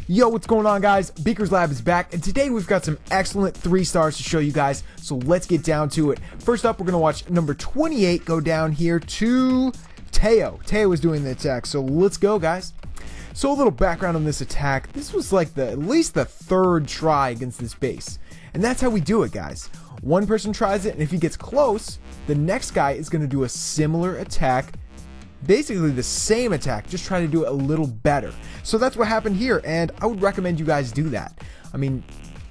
Yo, what's going on, guys? Beaker's Lab is back, and today we've got some excellent 3 stars to show you guys, so let's get down to it. First up, we're going to watch number 28 go down here to Teo. Teo is doing the attack, so let's go, guys. So a little background on this attack. This was like at least the 3rd try against this base, and that's how we do it, guys. One person tries it, and if he gets close, the next guy is going to do a similar attack, basically the same attack, just try to do it a little better. So that's what happened here, and I would recommend you guys do that. I mean,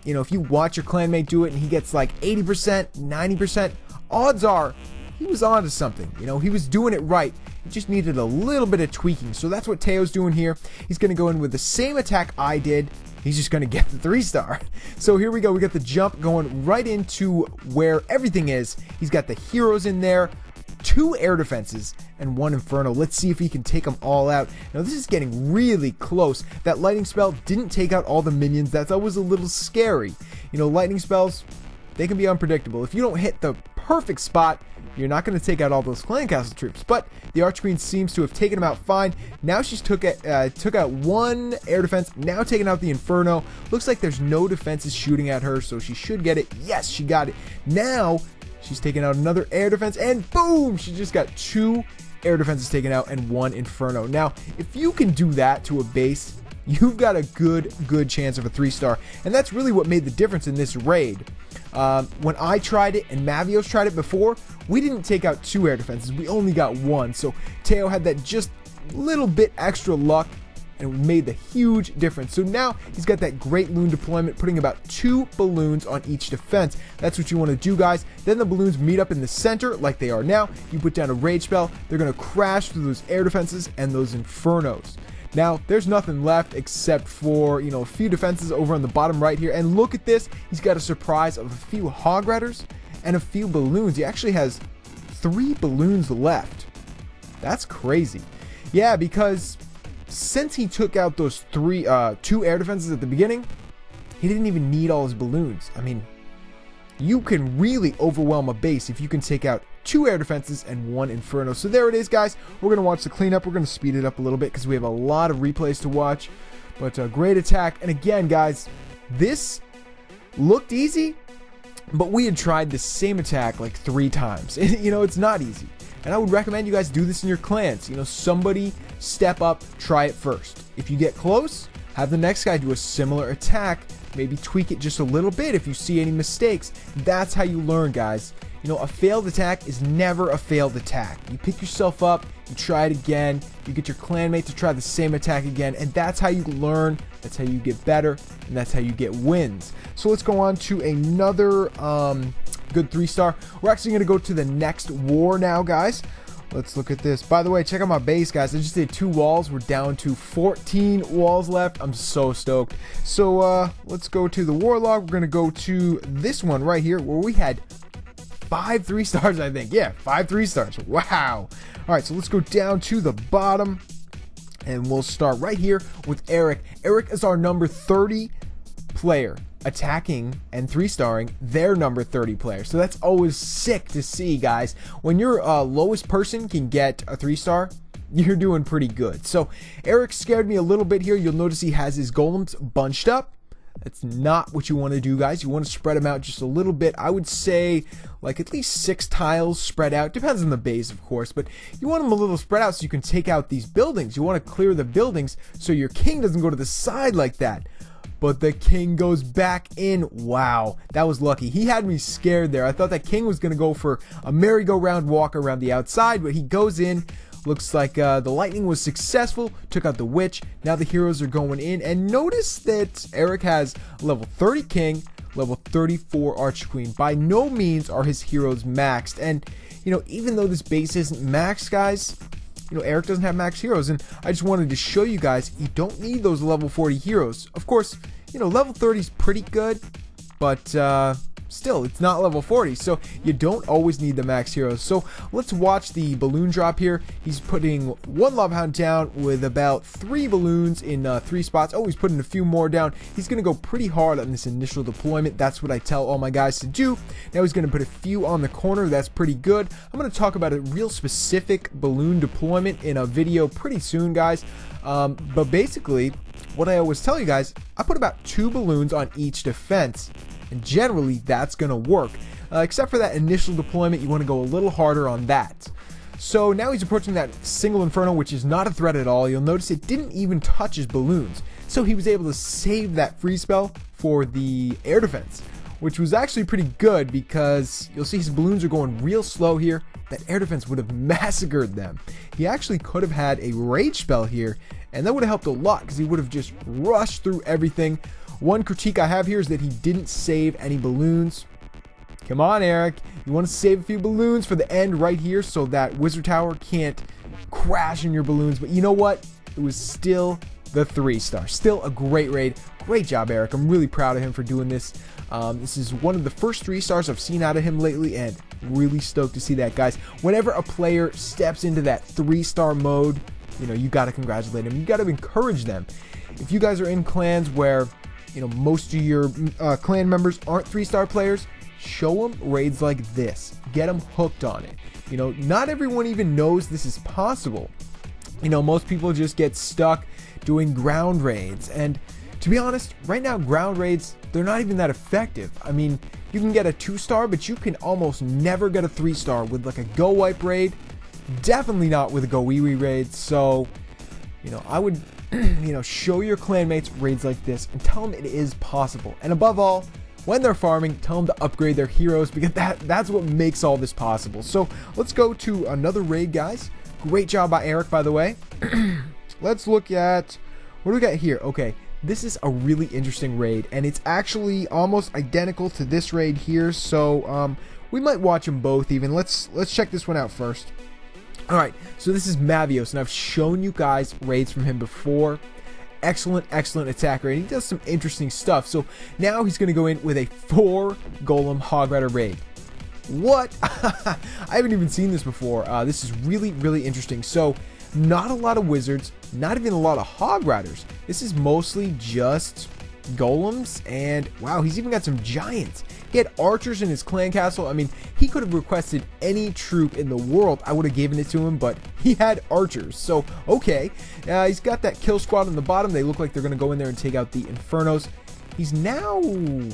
you know, if you watch your clanmate do it and he gets like 80%, 90%, odds are he was onto something. You know, he was doing it right. It just needed a little bit of tweaking. So that's what Teo's doing here. He's going to go in with the same attack I did. He's just going to get the 3-star. So here we go. We got the jump going right into where everything is. He's got the heroes in there, 2 air defenses, and 1 inferno. Let's see if he can take them all out. Now this is getting really close. That lightning spell didn't take out all the minions. That's always a little scary. You know, lightning spells, they can be unpredictable. If you don't hit the perfect spot, you're not going to take out all those clan castle troops. But the Arch Queen seems to have taken them out fine. Now she's took out 1 air defense, now taking out the inferno. Looks like there's no defenses shooting at her, so she should get it. Yes, she got it. Now she's taking out another air defense, and boom, she just got 2 air defenses taken out and 1 inferno. Now, if you can do that to a base, you've got a good chance of a 3-star, and that's really what made the difference in this raid. When I tried it and Mavios tried it before, we didn't take out 2 air defenses, we only got 1. So Teo had that just little bit extra luck, and it made the huge difference. So now he's got that great loon deployment, putting about 2 balloons on each defense. That's what you want to do, guys. Then the balloons meet up in the center like they are now. You put down a rage spell, they're going to crash through those air defenses and those infernos. Now, there's nothing left except for, you know, a few defenses over on the bottom right here. And look at this. He's got a surprise of a few hog riders and a few balloons. He actually has 3 balloons left. That's crazy. Yeah, because since he took out those 2 air defenses at the beginning, he didn't even need all his balloons. I mean, you can really overwhelm a base if you can take out 2 air defenses and 1 inferno. So there it is, guys. We're going to watch the cleanup. We're going to speed it up a little bit because we have a lot of replays to watch. But a great attack. And again, guys, this looked easy, but we had tried the same attack like 3 times. You know, it's not easy. And I would recommend you guys do this in your clans. You know, somebody step up, try it first. If you get close, have the next guy do a similar attack. Maybe tweak it just a little bit if you see any mistakes. That's how you learn, guys. You know, a failed attack is never a failed attack. You pick yourself up, you try it again, you get your clanmate to try the same attack again, and that's how you learn, that's how you get better, and that's how you get wins. So let's go on to another good 3-star. We're actually going to go to the next war now, guys. Let's look at this. By the way, check out my base, guys. I just did 2 walls. We're down to 14 walls left. I'm so stoked. So let's go to the war log. We're going to go to this one right here where we had 5 3-stars, I think. Yeah, 5 3-stars. Wow. All right, so let's go down to the bottom, and we'll start right here with Eric. Eric is our number 30 player, attacking and 3-starring their number 30 player. So that's always sick to see, guys. When your lowest person can get a 3-star, you're doing pretty good. So Eric scared me a little bit here. You'll notice he has his golems bunched up. That's not what you want to do, guys. You want to spread them out just a little bit. I would say like at least 6 tiles spread out. Depends on the base, of course, but you want them a little spread out so you can take out these buildings. You want to clear the buildings so your king doesn't go to the side like that. But the king goes back in. Wow, that was lucky. He had me scared there. I thought that king was going to go for a merry-go-round walk around the outside, but he goes in. Looks like the lightning was successful, took out the witch. Now the heroes are going in, and notice that Eric has level 30 king, level 34 archqueen. By no means are his heroes maxed, and you know, even though this base isn't maxed, guys, you know, Eric doesn't have max heroes, and I just wanted to show you guys you don't need those level 40 heroes. Of course, you know, level 30 is pretty good, but still, it's not level 40, so you don't always need the max heroes. So let's watch the balloon drop here. He's putting 1 lava hound down with about 3 balloons in 3 spots. Oh, he's putting a few more down. He's going to go pretty hard on this initial deployment. That's what I tell all my guys to do. Now he's going to put a few on the corner. That's pretty good. I'm going to talk about a real specific balloon deployment in a video pretty soon, guys. But basically, what I always tell you guys, I put about 2 balloons on each defense, and generally that's going to work. Except for that initial deployment, you want to go a little harder on that. So now he's approaching that single inferno, which is not a threat at all. You'll notice it didn't even touch his balloons. So he was able to save that free spell for the air defense, which was actually pretty good because you'll see his balloons are going real slow here. That air defense would have massacred them. He actually could have had a rage spell here, and that would have helped a lot because he would have just rushed through everything. One critique I have here is that he didn't save any balloons. Come on, Eric. You want to save a few balloons for the end right here so that Wizard Tower can't crash in your balloons. But you know what? It was still the 3-star. Still a great raid. Great job, Eric. I'm really proud of him for doing this. This is one of the first 3-stars I've seen out of him lately, and really stoked to see that, guys. Whenever a player steps into that 3-star mode, you know, you got to congratulate them. You got to encourage them. If you guys are in clans where, you know, most of your clan members aren't 3-star players, show them raids like this. Get them hooked on it. You know, not everyone even knows this is possible. You know, most people just get stuck doing ground raids, and to be honest, right now ground raids, they're not even that effective. I mean, you can get a 2-star, but you can almost never get a 3-star with like a Go Wipe raid. Definitely not with a Go Wee Wee raid. So, you know, I would, you know, show your clanmates raids like this and tell them it is possible. And above all, when they're farming, tell them to upgrade their heroes, because that's what makes all this possible. So let's go to another raid, guys. Great job by Eric, by the way. Let's look at, what do we got here? Okay, this is a really interesting raid, and it's actually almost identical to this raid here. So we might watch them both even. Let's check this one out first. All right, so this is Mavios, and I've shown you guys raids from him before. Excellent attack rate. He does some interesting stuff. So now he's going to go in with a 4 golem hog rider raid. What? I haven't even seen this before. This is really interesting. So not a lot of wizards, not even a lot of hog riders. This is mostly just golems, and wow, he's even got some giants. He had archers in his clan castle. I mean, he could have requested any troop in the world. I would have given it to him, but he had archers. So, okay. He's got that kill squad on the bottom. They look like they're going to go in there and take out the infernos. He's now,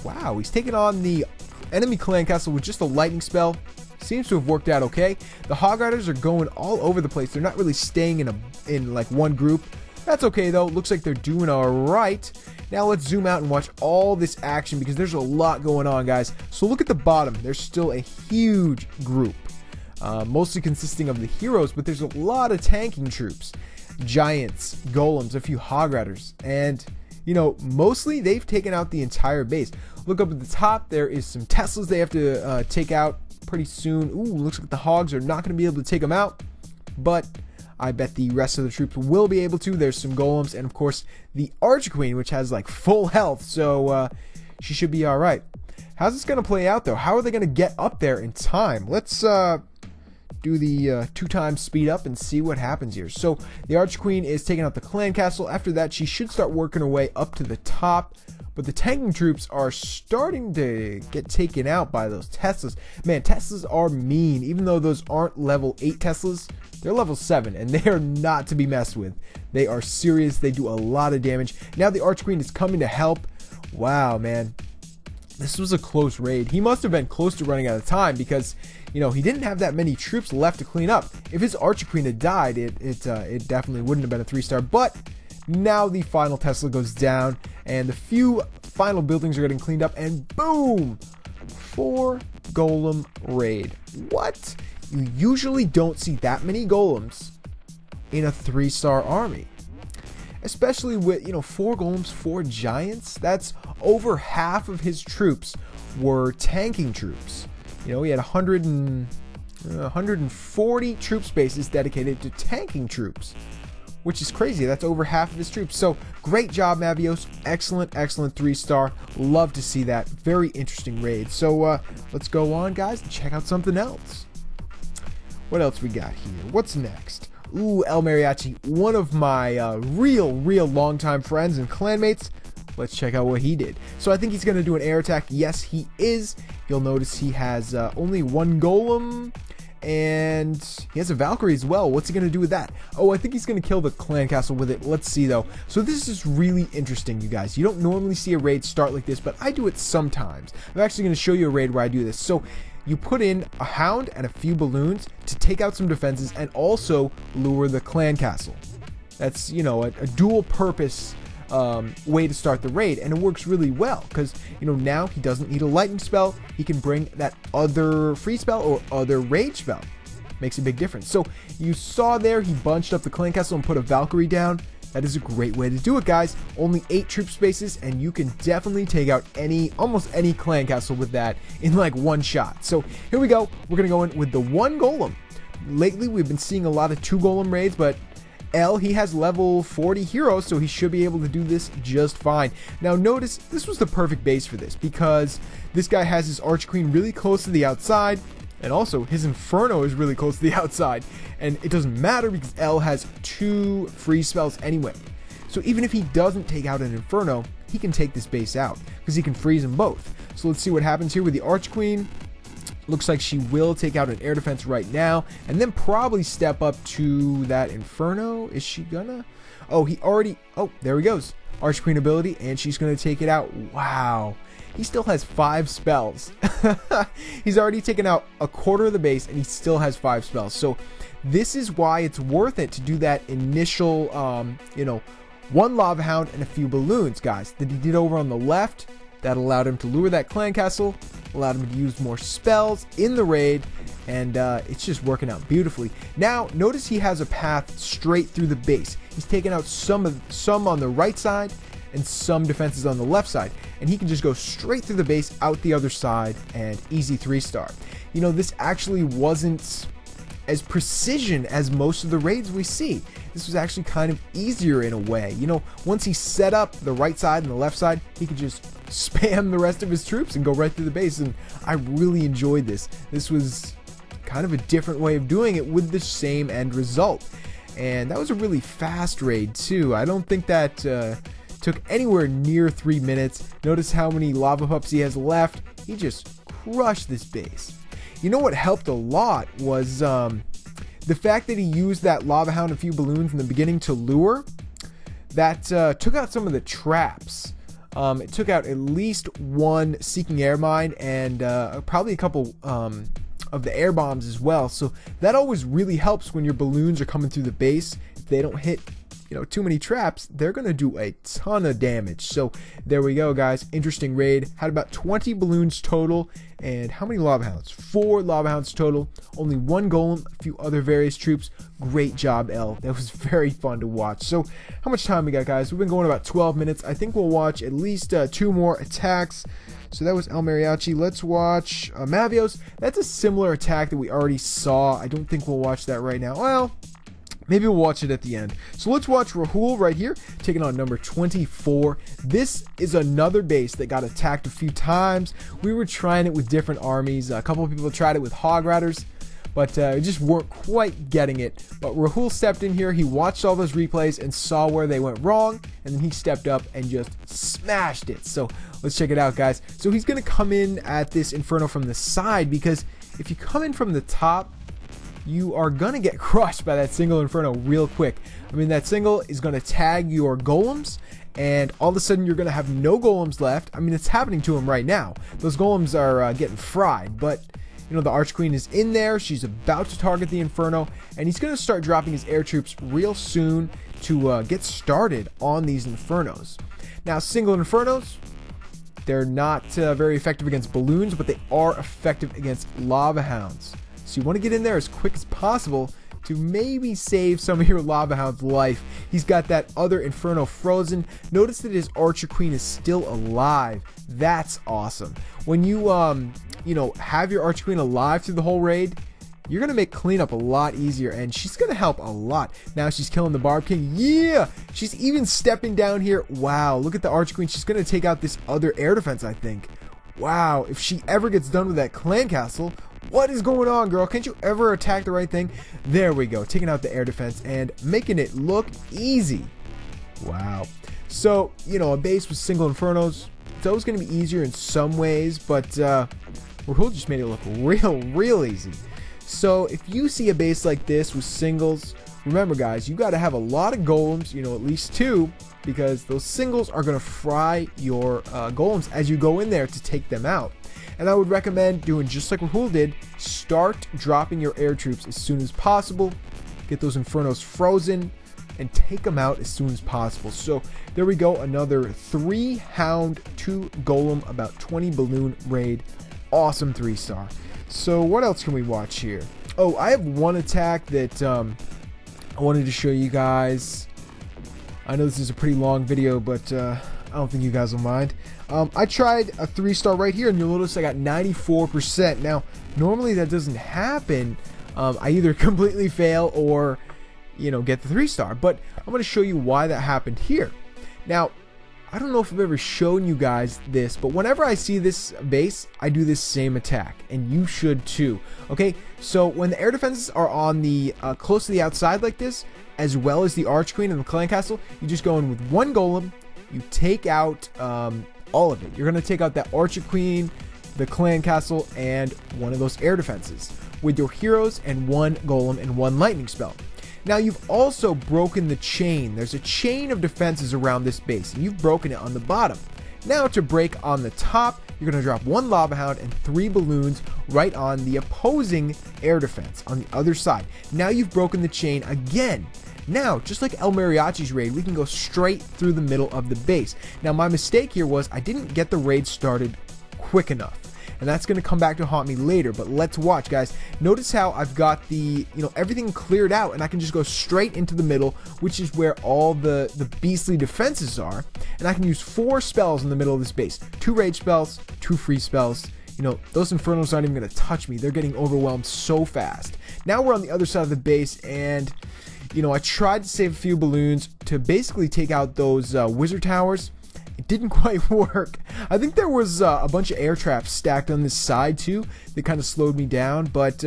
wow, he's taking on the enemy clan castle with just a lightning spell. Seems to have worked out okay. The hog riders are going all over the place. They're not really staying in like one group. That's okay though. Looks like they're doing all right. Now let's zoom out and watch all this action, because there's a lot going on, guys. So look at the bottom. There's still a huge group, mostly consisting of the heroes, but there's a lot of tanking troops, giants, golems, a few hog riders, and you know, mostly they've taken out the entire base. Look up at the top. There is some Teslas they have to take out pretty soon. Ooh, looks like the hogs are not going to be able to take them out, but I bet the rest of the troops will be able to. There's some golems, and of course the Archer Queen, which has like full health, so she should be all right. How's this going to play out though? How are they going to get up there in time? Let's do the 2x speed up and see what happens here. So the Archer Queen is taking out the clan castle. After that, she should start working her way up to the top. But the tanking troops are starting to get taken out by those Teslas. Man, Teslas are mean. Even though those aren't level 8 Teslas, they're level 7, and they are not to be messed with. They are serious. They do a lot of damage. Now the Archer Queen is coming to help. Wow, man. This was a close raid. He must have been close to running out of time, because, you know, he didn't have that many troops left to clean up. If his Archer Queen had died, it definitely wouldn't have been a 3-star. But now the final Tesla goes down, and the few final buildings are getting cleaned up, and boom! 4 golem raid. What? You usually don't see that many golems in a 3-star army. Especially with, you know, 4 golems, 4 giants. That's over half of his troops were tanking troops. You know, he had 140 troop spaces dedicated to tanking troops. which is crazy. That's over half of his troops. So great job, Mavios. Excellent 3-star. Love to see that. Very interesting raid. So let's go on, guys, and check out something else. What else we got here? What's next? Ooh, El Mariachi, one of my real longtime friends and clanmates. Let's check out what he did. So I think he's going to do an air attack. Yes, he is. You'll notice he has only one golem, and he has a Valkyrie as well. What's he going to do with that? Oh, I think he's going to kill the clan castle with it. Let's see, though. So this is really interesting, you guys. You don't normally see a raid start like this, but I do it sometimes. I'm actually going to show you a raid where I do this. So you put in a hound and a few balloons to take out some defenses and also lure the clan castle. That's, you know, a dual purpose way to start the raid, and it works really well because, you know, now he doesn't need a lightning spell. He can bring that other free spell or other rage spell. Makes a big difference. So you saw there he bunched up the clan castle and put a Valkyrie down. That is a great way to do it, guys. Only 8 troop spaces, and you can definitely take out almost any clan castle with that in like one shot. So here we go. We're gonna go in with the 1 golem. Lately, we've been seeing a lot of 2 golem raids, but he has level 40 heroes, so he should be able to do this just fine. Now notice, this was the perfect base for this because this guy has his Arch Queen really close to the outside, and also his Inferno is really close to the outside, and it doesn't matter because L has 2 free spells anyway. So even if he doesn't take out an Inferno, he can take this base out because he can freeze them both. So let's see what happens here with the Arch Queen. Looks like she will take out an air defense right now and then probably step up to that Inferno. Is she gonna? Oh, there he goes. Arch Queen ability, and she's gonna take it out. Wow. He still has 5 spells. He's already taken out a quarter of the base and he still has 5 spells. So this is why it's worth it to do that initial, you know, 1 Lava Hound and a few balloons, guys, that he did over on the left. That allowed him to lure that clan castle, allowed him to use more spells in the raid, and it's just working out beautifully. Now, notice he has a path straight through the base. He's taken out some on the right side and some defenses on the left side, and he can just go straight through the base, out the other side, and easy 3-star. You know, this actually wasn't as precision as most of the raids we see. This was actually kind of easier in a way. You know, once he set up the right side and the left side, he could just spam the rest of his troops and go right through the base, and I really enjoyed this. This was kind of a different way of doing it with the same end result, and that was a really fast raid too. I don't think that took anywhere near 3 minutes. Notice how many lava pups he has left. He just crushed this base. You know what helped a lot was the fact that he used that Lava Hound and a few balloons in the beginning to lure. That took out some of the traps. It took out at least 1 Seeking Air Mine and probably a couple of the air bombs as well. So that always really helps when your balloons are coming through the base. If they don't hit, you know, too many traps, they're gonna do a ton of damage. So there we go, guys. Interesting raid. Had about 20 balloons total, and how many Lava Hounds? 4 Lava Hounds total. Only 1 golem, a few other various troops. Great job, L. That was very fun to watch. So how much time we got, guys? We've been going about 12 minutes. I think we'll watch at least 2 more attacks. So that was El Mariachi. Let's watch Mavios. That's a similar attack that we already saw. I don't think we'll watch that right now. Well, maybe we'll watch it at the end. So let's watch Rahul right here, taking on number 24. This is another base that got attacked a few times. We were trying it with different armies. A couple of people tried it with Hog Riders, but just weren't quite getting it. But Rahul stepped in here. He watched all those replays and saw where they went wrong, and then he stepped up and just smashed it. So let's check it out, guys. So he's going to come in at this Inferno from the side, because if you come in from the top, you are gonna get crushed by that single Inferno real quick. I mean, that single is gonna tag your golems, and all of a sudden you're gonna have no golems left. I mean, it's happening to him right now. Those golems are getting fried, but you know, the Arch Queen is in there. She's about to target the Inferno, and he's gonna start dropping his air troops real soon to get started on these Infernos. Now, single Infernos, they're not very effective against balloons, but they are effective against Lava Hounds. So you want to get in there as quick as possible to maybe save some of your Lava Hound's life. He's got that other Inferno frozen. Notice that his Archer Queen is still alive. That's awesome. When you, you know, have your Archer Queen alive through the whole raid, you're gonna make cleanup a lot easier, and she's gonna help a lot. Now she's killing the Barb King. Yeah, she's even stepping down here. Wow, look at the Archer Queen. She's gonna take out this other air defense, I think. Wow, if she ever gets done with that clan castle, what is going on, girl? Can't you ever attack the right thing? There we go, taking out the air defense and making it look easy. Wow. So, you know, a base with single infernos, it's always going to be easier in some ways, but Rahul just made it look real easy. So if you see a base like this with singles, remember guys, you got to have a lot of golems, you know, at least 2, because those singles are going to fry your golems as you go in there to take them out. And I would recommend doing just like Rahul did, start dropping your air troops as soon as possible, get those infernos frozen, and take them out as soon as possible. So there we go, another 3 hound, 2 golem, about 20 balloon raid. Awesome 3-star. So what else can we watch here? Oh, I have one attack that I wanted to show you guys. I know this is a pretty long video, but I don't think you guys will mind. I tried a 3-star right here, and you'll notice I got 94%. Now, normally that doesn't happen. I either completely fail or, you know, get the 3-star, but I'm going to show you why that happened here. Now, I don't know if I've ever shown you guys this, but whenever I see this base, I do this same attack, and you should too. Okay, so when the air defenses are on the close to the outside like this, as well as the Arch Queen and the clan castle, you just go in with 1 golem, you take out all of it. You're going to take out that Archer Queen, the clan castle, and one of those air defenses with your heroes and 1 golem and 1 lightning spell. Now you've also broken the chain. There's a chain of defenses around this base, and you've broken it on the bottom. Now to break on the top, you're going to drop 1 lava hound and 3 balloons right on the opposing air defense on the other side. Now you've broken the chain again. Now, just like El Mariachi's raid, we can go straight through the middle of the base. Now my mistake here was I didn't get the raid started quick enough, and that's going to come back to haunt me later. But let's watch, guys. Notice how I've got the, you know, everything cleared out, and I can just go straight into the middle, which is where all the beastly defenses are, and I can use 4 spells in the middle of this base. 2 rage spells, 2 free spells. You know, those infernos aren't even going to touch me. They're getting overwhelmed so fast. Now we're on the other side of the base, and you know, I tried to save a few balloons to basically take out those wizard towers. It didn't quite work. I think there was a bunch of air traps stacked on this side too that kind of slowed me down, but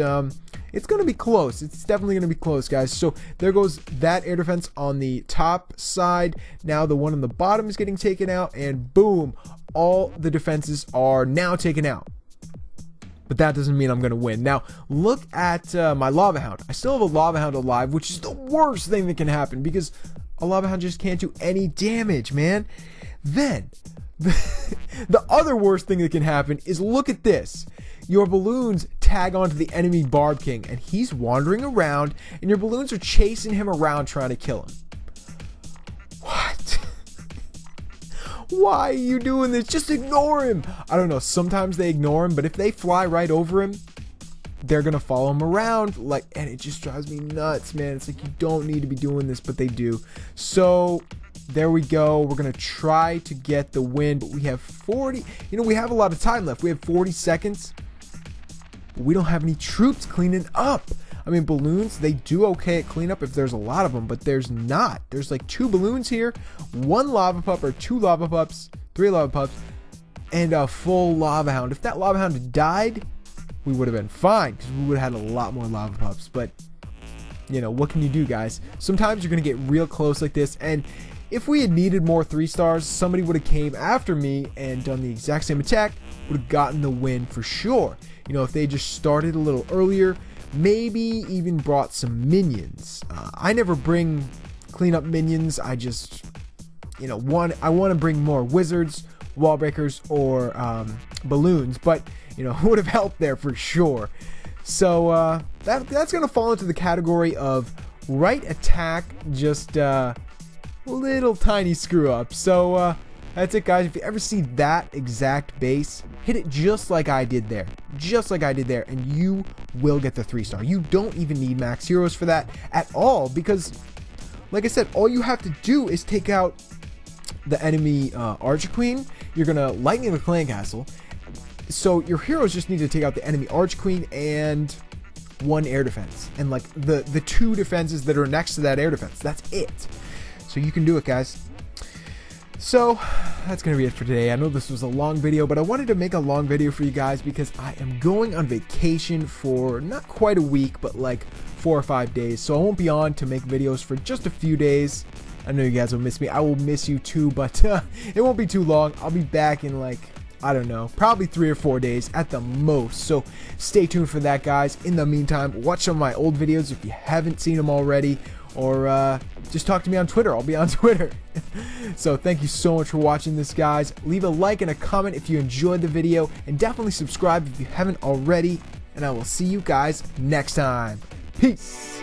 it's going to be close. It's definitely going to be close, guys. So there goes that air defense on the top side. Now the one on the bottom is getting taken out, and boom, all the defenses are now taken out. But that doesn't mean I'm going to win. Now, look at my Lava Hound. I still have a Lava Hound alive, which is the worst thing that can happen because a Lava Hound just can't do any damage, man. Then, the other worst thing that can happen is look at this. Your balloons tag onto the enemy Barb King, and he's wandering around, and your balloons are chasing him around trying to kill him. What? Why are you doing this? Just ignore him. I don't know. Sometimes they ignore him, but if they fly right over him, they're going to follow him around. Like, and it just drives me nuts, man. It's like you don't need to be doing this, but they do. So there we go. We're going to try to get the win, but we have 40. You know, we have a lot of time left. We have 40 seconds. But we don't have any troops cleaning up. I mean, balloons, they do okay at cleanup if there's a lot of them, but there's not. There's like 2 balloons here, 1 lava pup, or 2 lava pups, 3 lava pups, and a full lava hound. If that lava hound had died, we would have been fine because we would have had a lot more lava pups. But, you know, what can you do, guys? Sometimes you're going to get real close like this, and if we had needed more 3 stars, somebody would have came after me and done the exact same attack, would have gotten the win for sure. You know, if they just started a little earlier, maybe even brought some minions. I never bring cleanup minions. I just, you know, I want to bring more wizards, wall breakers, or balloons, but, you know, would have helped there for sure. So that's going to fall into the category of right attack, just little tiny screw up. So that's it, guys. If you ever see that exact base, hit it just like I did there. Just like I did there, and you will get the 3-star. You don't even need max heroes for that at all, because, like I said, all you have to do is take out the enemy Archer Queen. You're going to lightning the clan castle. So your heroes just need to take out the enemy Archer Queen and one air defense and like the 2 defenses that are next to that air defense. That's it. So you can do it, guys. So that's gonna be it for today. I know this was a long video, but I wanted to make a long video for you guys because I am going on vacation for not quite a week, but like 4 or 5 days. So I won't be on to make videos for just a few days. I know you guys will miss me. I will miss you too, but it won't be too long. I'll be back in like, I don't know, probably 3 or 4 days at the most. So stay tuned for that, guys. In the meantime, watch some of my old videos if you haven't seen them already, or just talk to me on Twitter. I'll be on Twitter. So thank you so much for watching this, guys. Leave a like and a comment if you enjoyed the video, and definitely subscribe if you haven't already, and I will see you guys next time. Peace.